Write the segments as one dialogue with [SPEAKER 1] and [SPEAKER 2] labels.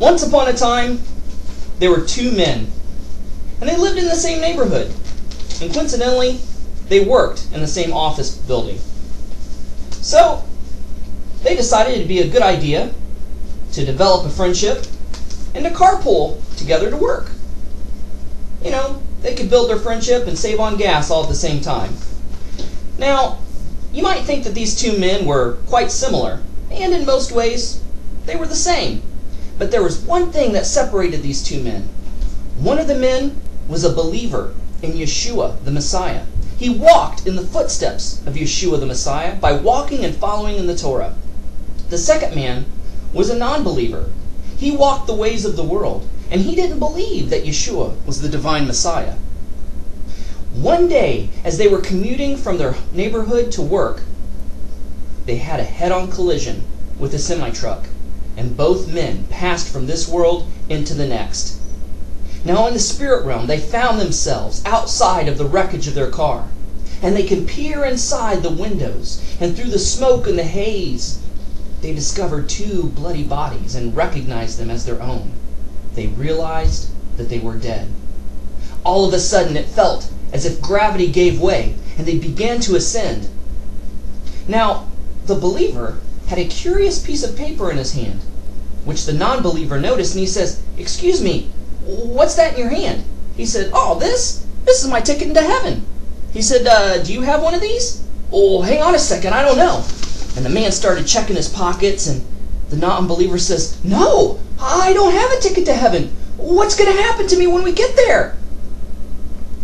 [SPEAKER 1] Once upon a time, there were two men, and they lived in the same neighborhood. And coincidentally, they worked in the same office building. So, they decided it'd be a good idea to develop a friendship and to carpool together to work. You know, they could build their friendship and save on gas all at the same time. Now, you might think that these two men were quite similar, and in most ways, they were the same. But there was one thing that separated these two men. One of the men was a believer in Yeshua, the Messiah. He walked in the footsteps of Yeshua, the Messiah, by walking and following in the Torah. The second man was a non-believer. He walked the ways of the world, and he didn't believe that Yeshua was the divine Messiah. One day, as they were commuting from their neighborhood to work, they had a head-on collision with a semi-truck, and both men passed from this world into the next. Now in the spirit realm, they found themselves outside of the wreckage of their car, and they can peer inside the windows, and through the smoke and the haze, they discovered two bloody bodies and recognized them as their own. They realized that they were dead. All of a sudden, it felt as if gravity gave way, and they began to ascend. Now, the believer had a curious piece of paper in his hand, which the non-believer noticed, and he says, "Excuse me, what's that in your hand?" He said, "Oh, this is my ticket into heaven." He said, "Do you have one of these?" "Oh, hang on a second, I don't know." And the man started checking his pockets, and the non-believer says, "No, I don't have a ticket to heaven. What's going to happen to me when we get there?"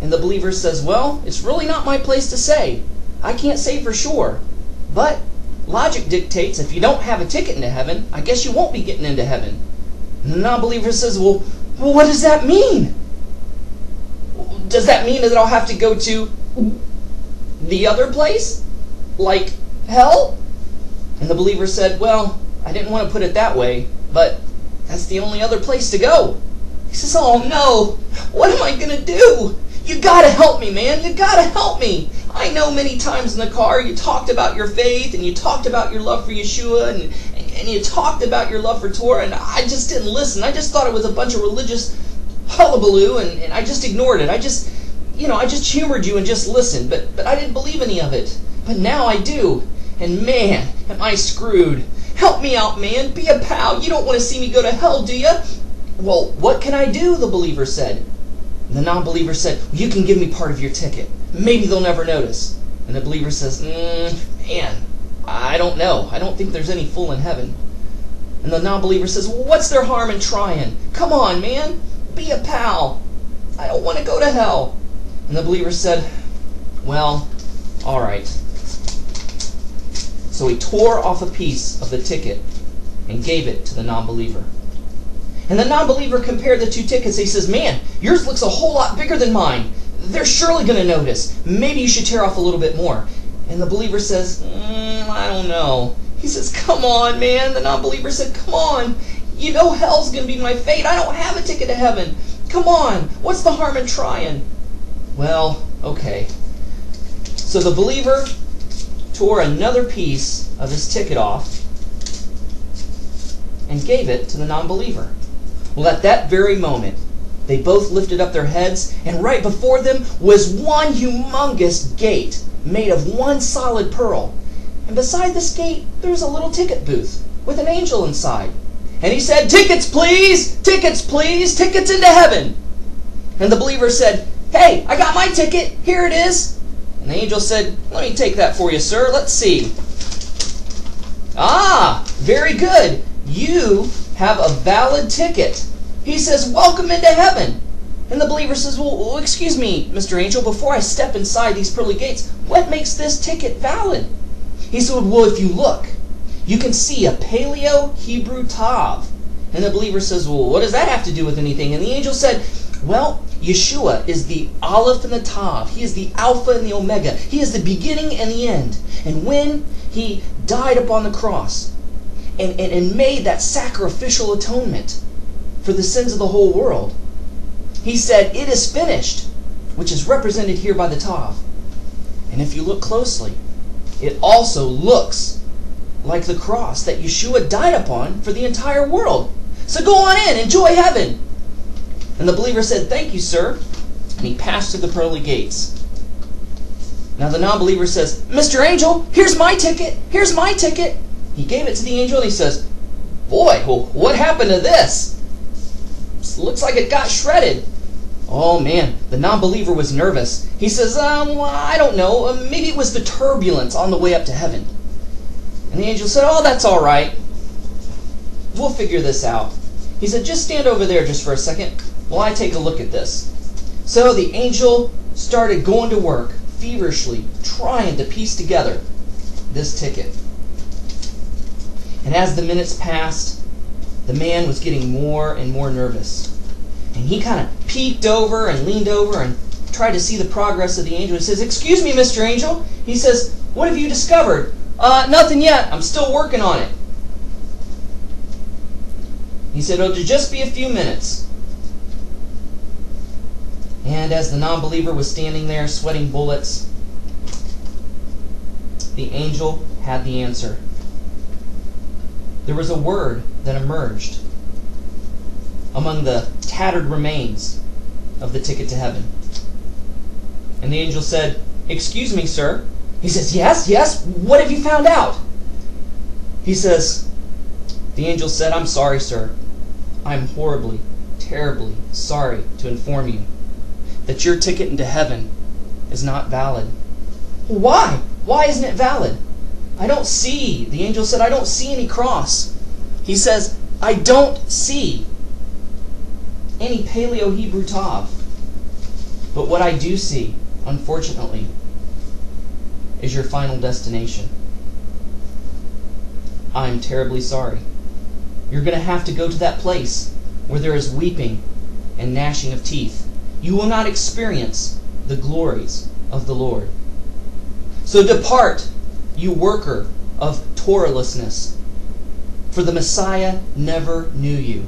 [SPEAKER 1] And the believer says, "Well, it's really not my place to say. I can't say for sure. But logic dictates if you don't have a ticket into heaven, I guess you won't be getting into heaven." And the non-believer says, Well, what does that mean? Does that mean that I'll have to go to the other place? Like hell?" And the believer said, "Well, I didn't want to put it that way, but that's the only other place to go." He says, "Oh no, what am I going to do? You got to help me, man. You got to help me. I know many times in the car you talked about your faith, and you talked about your love for Yeshua, and you talked about your love for Torah, and I just didn't listen. I just thought it was a bunch of religious hullabaloo, and I just ignored it. I just humored you and just listened, but I didn't believe any of it. But now I do, and man, am I screwed. Help me out, man. Be a pal. You don't want to see me go to hell, do you?" "Well, what can I do?" the believer said. And the non-believer said, "You can give me part of your ticket. Maybe they'll never notice." And the believer says, "Man, I don't know. I don't think there's any fool in heaven." And the non-believer says, "Well, what's their harm in trying? Come on, man. Be a pal. I don't want to go to hell." And the believer said, "Well, all right." So he tore off a piece of the ticket and gave it to the non-believer. And the non-believer compared the two tickets. He says, "Man, yours looks a whole lot bigger than mine. They're surely going to notice. Maybe you should tear off a little bit more." And the believer says, "I don't know." He says, "Come on, man." The non-believer said, "Come on. You know hell's going to be my fate. I don't have a ticket to heaven. Come on. What's the harm in trying?" Well, okay. So the believer tore another piece of his ticket off and gave it to the non-believer. Well, at that very moment, they both lifted up their heads, and right before them was one humongous gate made of one solid pearl. And beside this gate, there was a little ticket booth with an angel inside. And he said, "Tickets, please! Tickets, please! Tickets into heaven!" And the believer said, "Hey, I got my ticket. Here it is." And the angel said, "Let me take that for you, sir. Let's see. Ah, very good. You have a valid ticket." He says, "Welcome into heaven." And the believer says, well, excuse me, Mr. Angel, before I step inside these pearly gates, what makes this ticket valid?" He said, "Well, if you look, you can see a Paleo-Hebrew Tav." And the believer says, "Well, what does that have to do with anything?" And the angel said, "Well, Yeshua is the Aleph and the Tav. He is the Alpha and the Omega. He is the beginning and the end. And when he died upon the cross and made that sacrificial atonement for the sins of the whole world, he said, 'It is finished,' which is represented here by the Tav. And if you look closely, it also looks like the cross that Yeshua died upon for the entire world. So go on in, enjoy heaven. And the believer said, thank you, sir. And he passed through the pearly gates. Now the non-believer says, Mr. Angel, here's my ticket. Here's my ticket. He gave it to the angel and he says, boy, what happened to this? Looks like it got shredded. Oh man, the non-believer was nervous. He says, well, I don't know. Maybe it was the turbulence on the way up to heaven. And the angel said, oh, that's all right. We'll figure this out. He said, just stand over there just for a second while I take a look at this. So the angel started going to work, feverishly trying to piece together this ticket. And as the minutes passed, the man was getting more and more nervous. And he kind of peeked over and leaned over and tried to see the progress of the angel. He says, excuse me, Mr. Angel. He says, what have you discovered? Nothing yet. I'm still working on it. He said, it'll just be a few minutes. And as the non-believer was standing there sweating bullets, the angel had the answer. There was a word that emerged among the tattered remains of the ticket to heaven. And the angel said, excuse me, sir. He says, yes, what have you found out? He says, the angel said, I'm sorry, sir. I'm horribly, terribly sorry to inform you that your ticket into heaven is not valid. Why? Why isn't it valid? I don't see. The angel said, I don't see any cross. He says, I don't see any Paleo-Hebrew Tav. But what I do see, unfortunately, is your final destination. I'm terribly sorry. You're going to have to go to that place where there is weeping and gnashing of teeth. You will not experience the glories of the Lord. So depart, you worker of Torahlessness, for the Messiah never knew you.